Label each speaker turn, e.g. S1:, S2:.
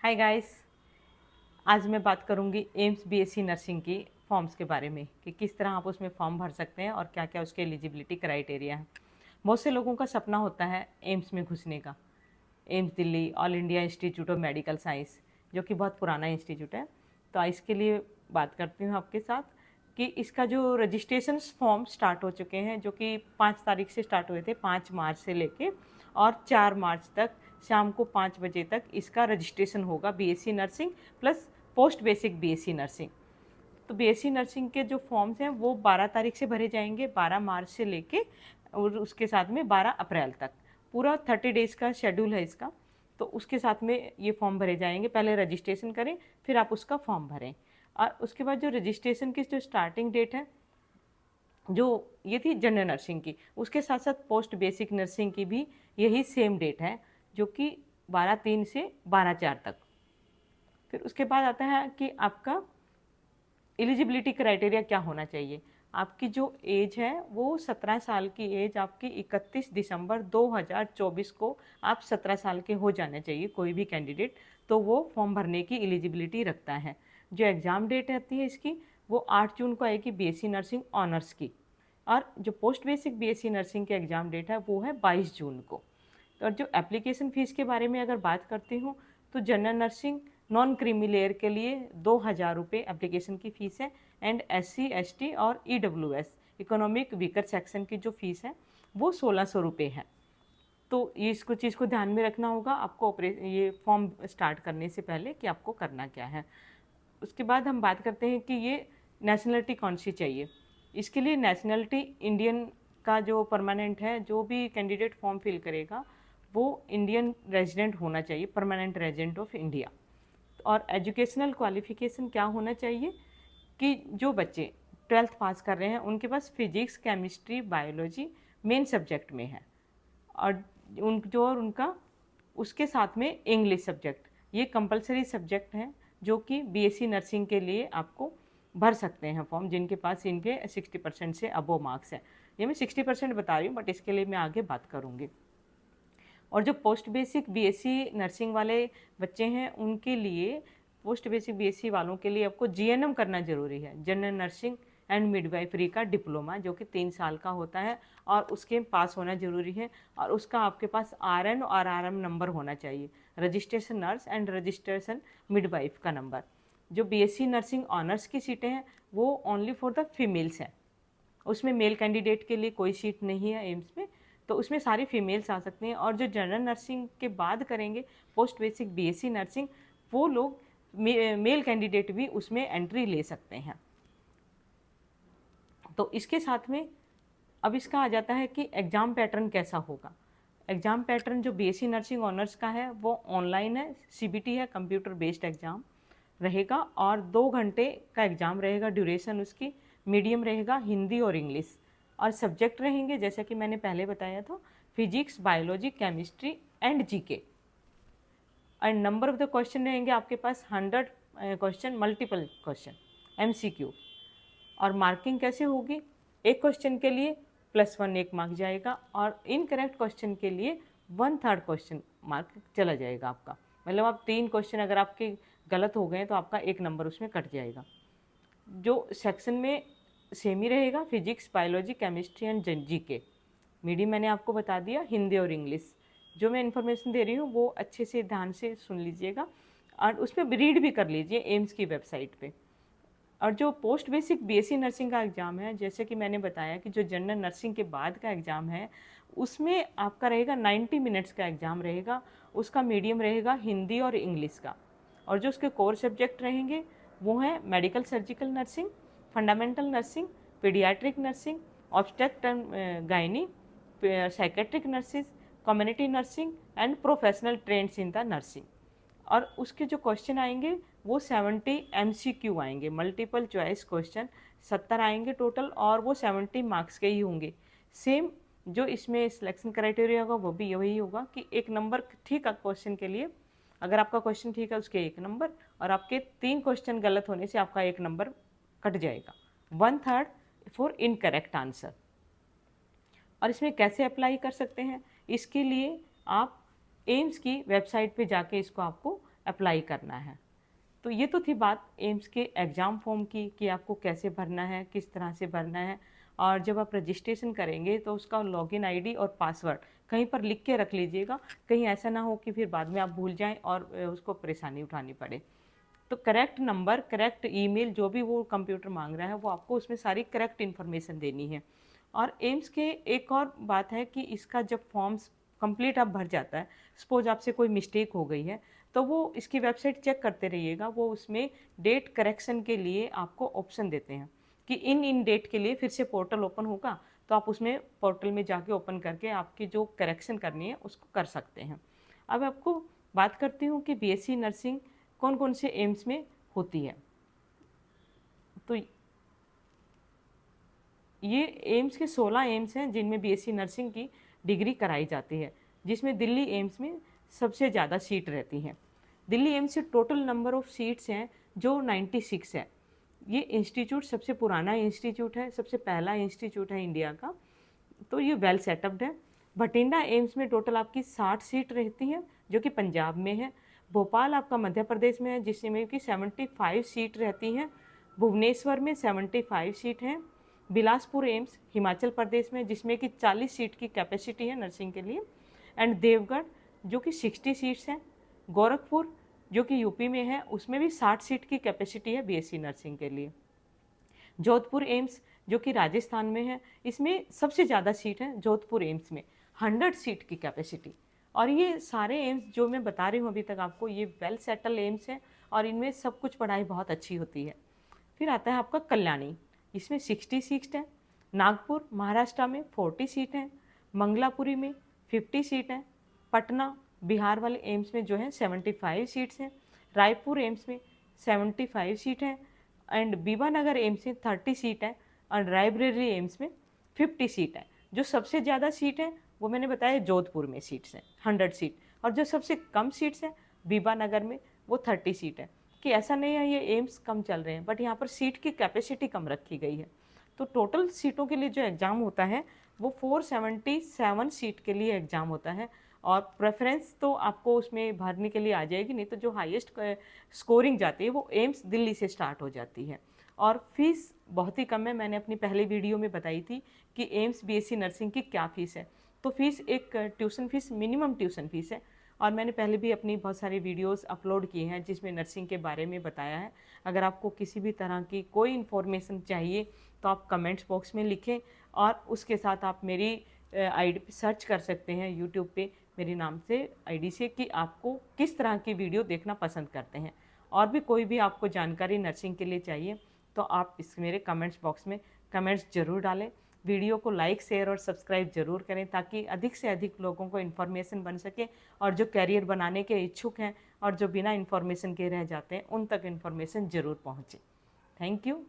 S1: Hi guys. आज मैं बात करूंगी एम्स बीएससी नर्सिंग की फॉर्म्स के बारे में कि किस तरह आप उसमें फॉर्म भर सकते हैं और क्या क्या उसके एलिजिबिलिटी क्राइटेरिया है। बहुत से लोगों का सपना होता है एम्स में घुसने का। AIIMS Delhi all India institute of medical science, जो कि बहुत पुराना इंस्टीट्यूट है। तो इसके लिए बात करती हूँ आपके साथ कि इसका जो रजिस्ट्रेशन फॉर्म स्टार्ट हो चुके हैं, जो कि 5 तारीख से स्टार्ट हुए थे, 5 मार्च से लेके और 4 मार्च तक शाम को 5 बजे तक इसका रजिस्ट्रेशन होगा। BSc nursing plus post basic BSc nursing. तो बीएससी नर्सिंग के जो फॉर्म्स हैं वो 12 तारीख से भरे जाएंगे, 12 मार्च से लेके और उसके साथ में 12 अप्रैल तक। पूरा 30 डेज का शेड्यूल है इसका। तो उसके साथ में ये फॉर्म भरे जाएंगे। पहले रजिस्ट्रेशन करें, फिर आप उसका फॉर्म भरें। और उसके बाद जो रजिस्ट्रेशन की जो स्टार्टिंग डेट है, जो ये थी जनरल नर्सिंग की, उसके साथ साथ पोस्ट बेसिक नर्सिंग की भी यही सेम डेट है, जो कि 12/3 से 12/4 तक। फिर उसके बाद आता है कि आपका एलिजिबिलिटी क्राइटेरिया क्या होना चाहिए। आपकी जो एज है वो 17 साल की एज आपकी 31 दिसंबर 2024 को आप 17 साल के हो जाने चाहिए कोई भी कैंडिडेट, तो वो फॉर्म भरने की एलिजिबिलिटी रखता है। जो एग्ज़ाम डेट आती है इसकी, वो 8 जून को आएगी बीएससी नर्सिंग ऑनर्स की। और जो पोस्ट बेसिक बीएससी नर्सिंग की एग्ज़ाम डेट है वो है 22 जून को। और जो एप्लीकेशन फ़ीस के बारे में अगर बात करती हूँ, तो general nursing non creamy layer के लिए 2,000 रुपये एप्लीकेशन की फ़ीस है। एंड एससी एसटी और ईडब्ल्यूएस इकोनॉमिक वीकर सेक्शन की जो फ़ीस है वो 1,600 रुपये है। तो ये इसको चीज़ को ध्यान में रखना होगा आपको ये फॉर्म स्टार्ट करने से पहले कि आपको करना क्या है। उसके बाद हम बात करते हैं कि ये नेशनलिटी कौन सी चाहिए। इसके लिए नेशनलिटी इंडियन का जो परमानेंट है, जो भी कैंडिडेट फॉर्म फिल करेगा वो इंडियन रेजिडेंट होना चाहिए, परमानेंट रेजिडेंट ऑफ इंडिया। और एजुकेशनल क्वालिफिकेशन क्या होना चाहिए कि जो बच्चे 12th पास कर रहे हैं उनके पास physics chemistry biology main subject में है, और उनका उसके साथ में इंग्लिश सब्जेक्ट, ये कंपलसरी सब्जेक्ट हैं जो कि बीएससी नर्सिंग के लिए आपको भर सकते हैं फॉर्म, जिनके पास इनके 60% से अबो मार्क्स है। ये मैं 60% बता रही हूँ, बट इसके लिए मैं आगे बात करूँगी। और जो पोस्ट बेसिक बीएससी नर्सिंग वाले बच्चे हैं उनके लिए, पोस्ट बेसिक बीएससी वालों के लिए आपको जीएनएम करना ज़रूरी है, जनरल नर्सिंग एंड मिडवाइफरी का डिप्लोमा, जो कि 3 साल का होता है और उसके पास होना ज़रूरी है। और उसका आपके पास आरएन और आरएम नंबर होना चाहिए, registration nurse and registration midwife का नंबर। जो बीएससी नर्सिंग ऑनर्स की सीटें हैं वो ओनली फॉर द फीमेल्स हैं, उसमें मेल कैंडिडेट के लिए कोई सीट नहीं है एम्स में, तो उसमें सारी फीमेल्स आ सकती हैं। और जो जनरल नर्सिंग के बाद करेंगे पोस्ट बेसिक बीएससी नर्सिंग, वो लोग मेल कैंडिडेट भी उसमें एंट्री ले सकते हैं। तो इसके साथ में अब इसका आ जाता है कि एग्ज़ाम पैटर्न कैसा होगा। एग्ज़ाम पैटर्न जो बीएससी नर्सिंग ऑनर्स का है वो ऑनलाइन है, सीबीटी है, कंप्यूटर बेस्ड एग्ज़ाम रहेगा और 2 घंटे का एग्ज़ाम रहेगा। ड्यूरेशन उसकी मीडियम रहेगा, हिंदी और इंग्लिश। और सब्जेक्ट रहेंगे जैसा कि मैंने पहले बताया था, physics biology chemistry and GK. And number of the question रहेंगे आपके पास 100 क्वेश्चन, मल्टीपल क्वेश्चन एमसीक्यू। और मार्किंग कैसे होगी, एक क्वेश्चन के लिए +1 1 मार्क जाएगा और इनकरेक्ट क्वेश्चन के लिए 1/3 क्वेश्चन मार्क चला जाएगा आपका। मतलब आप 3 क्वेश्चन अगर आपके गलत हो गए तो आपका 1 नंबर उसमें कट जाएगा। जो सेक्शन में सेम ही रहेगा, physics biology chemistry and GK. Medium मैंने आपको बता दिया, हिंदी और इंग्लिश। जो मैं इन्फॉर्मेशन दे रही हूँ वो अच्छे से ध्यान से सुन लीजिएगा और उस पर रीड भी कर लीजिए एम्स की वेबसाइट पे। और जो पोस्ट बेसिक बीएससी नर्सिंग का एग्ज़ाम है, जैसे कि मैंने बताया कि जो जनरल नर्सिंग के बाद का एग्ज़ाम है उसमें आपका रहेगा 90 मिनट्स का एग्ज़ाम रहेगा। उसका मीडियम रहेगा हिंदी और इंग्लिश का। और जो उसके कोर सब्जेक्ट रहेंगे वो हैं medical surgical nursing, fundamental nursing, paediatric nursing, obstetric and gynae, psychiatric nurses, community nursing and professional trends in the nursing. और उसके जो क्वेश्चन आएंगे वो 70 एमसीक्यू आएंगे, मल्टीपल चॉइस क्वेश्चन 70 आएंगे टोटल, और वो 70 मार्क्स के ही होंगे। सेम जो इसमें सिलेक्शन क्राइटेरिया होगा वो भी वही होगा कि 1 नंबर ठीक है क्वेश्चन के लिए, अगर आपका क्वेश्चन ठीक है उसके 1 नंबर, और आपके 3 क्वेश्चन गलत होने से आपका 1 नंबर कट जाएगा, 1/3 फॉर इनकरेक्ट आंसर। और इसमें कैसे अप्लाई कर सकते हैं, इसके लिए आप एम्स की वेबसाइट पे जाके इसको आपको अप्लाई करना है। तो ये तो थी बात एम्स के एग्ज़ाम फॉर्म की कि आपको कैसे भरना है, किस तरह से भरना है। और जब आप रजिस्ट्रेशन करेंगे तो उसका लॉगिन आईडी और पासवर्ड कहीं पर लिख के रख लीजिएगा, कहीं ऐसा ना हो कि फिर बाद में आप भूल जाएं और उसको परेशानी उठानी पड़े। तो करेक्ट नंबर, करेक्ट ईमेल, जो भी वो कंप्यूटर मांग रहा है वो आपको उसमें सारी करेक्ट इन्फॉर्मेशन देनी है। और एम्स के एक और बात है कि इसका जब फॉर्म्स कंप्लीट आप भर जाता है, सपोज आपसे कोई मिस्टेक हो गई है, तो वो इसकी वेबसाइट चेक करते रहिएगा, वो उसमें डेट करेक्शन के लिए आपको ऑप्शन देते हैं कि इन डेट के लिए फिर से पोर्टल ओपन होगा, तो आप उसमें पोर्टल में जाके ओपन करके आपकी जो करेक्शन करनी है उसको कर सकते हैं। अब आपको बात करती हूँ कि बीएससी नर्सिंग कौन कौन से एम्स में होती है। तो ये एम्स के 16 एम्स हैं जिनमें बीएससी नर्सिंग की डिग्री कराई जाती है, जिसमें दिल्ली एम्स में सबसे ज़्यादा सीट रहती हैं। दिल्ली एम्स से टोटल नंबर ऑफ सीट्स हैं जो 96 है। ये इंस्टीट्यूट सबसे पुराना इंस्टीट्यूट है, सबसे पहला इंस्टीट्यूट है इंडिया का, तो ये वेल सेटअप्ड है। बठिंडा एम्स में टोटल आपकी 60 सीट रहती है जो कि पंजाब में है। भोपाल आपका मध्य प्रदेश में है जिसमें कि 75 सीट रहती हैं। भुवनेश्वर में 75 सीट हैं। बिलासपुर एम्स हिमाचल प्रदेश में जिसमें कि 40 सीट की कैपेसिटी है नर्सिंग के लिए। एंड देवगढ़ जो कि 60 सीट्स हैं। गोरखपुर जो कि यूपी में है उसमें भी 60 सीट की कैपेसिटी है बीएससी नर्सिंग के लिए। जोधपुर एम्स जो कि राजस्थान में है, इसमें सबसे ज़्यादा सीट है जोधपुर एम्स में, 100 सीट की कैपेसिटी। और ये सारे एम्स जो मैं बता रही हूँ अभी तक आपको, ये वेल सेटल एम्स हैं और इनमें सब कुछ पढ़ाई बहुत अच्छी होती है। फिर आता है आपका कल्याणी, इसमें 60 सीट है। नागपुर महाराष्ट्र में 40 सीट हैं। मंगलापुरी में 50 सीट हैं। पटना बिहार वाले एम्स में जो है 75 सीट्स हैं। रायपुर एम्स में 75 सीट हैं। एंड बीबानगर एम्स में 30 सीट है। और रायबरेली एम्स में 50 सीट है। जो सबसे ज़्यादा सीट है वो मैंने बताया जोधपुर में सीट्स हैं 100 सीट, और जो सबसे कम सीट्स हैं बीबानगर में वो 30 सीट है। कि ऐसा नहीं है ये एम्स कम चल रहे हैं, बट यहाँ पर सीट की कैपेसिटी कम रखी गई है। तो टोटल सीटों के लिए जो एग्ज़ाम होता है वो 477 सीट के लिए एग्ज़ाम होता है। और प्रेफरेंस तो आपको उसमें भरने के लिए आ जाएगी, नहीं तो जो हाईएस्ट स्कोरिंग जाती है वो एम्स दिल्ली से स्टार्ट हो जाती है। और फीस बहुत ही कम है, मैंने अपनी पहले वीडियो में बताई थी कि एम्स बीएससी नर्सिंग की क्या फ़ीस है। तो फीस एक tuition fees, minimum tuition fees है। और मैंने पहले भी अपनी बहुत सारी वीडियोस अपलोड किए हैं जिसमें नर्सिंग के बारे में बताया है। अगर आपको किसी भी तरह की कोई इन्फॉर्मेशन चाहिए तो आप कमेंट्स बॉक्स में लिखें, और उसके साथ आप मेरी आईडी पे सर्च कर सकते हैं यूट्यूब पे मेरे नाम से आईडी से कि आपको किस तरह की वीडियो देखना पसंद करते हैं। और भी कोई भी आपको जानकारी नर्सिंग के लिए चाहिए तो आप इस मेरे कमेंट्स बॉक्स में कमेंट्स ज़रूर डालें। वीडियो को लाइक, शेयर और सब्सक्राइब जरूर करें ताकि अधिक से अधिक लोगों को इन्फॉर्मेशन बन सके, और जो कैरियर बनाने के इच्छुक हैं और जो बिना इन्फॉर्मेशन के रह जाते हैं उन तक इन्फॉर्मेशन ज़रूर पहुँचे। Thank you.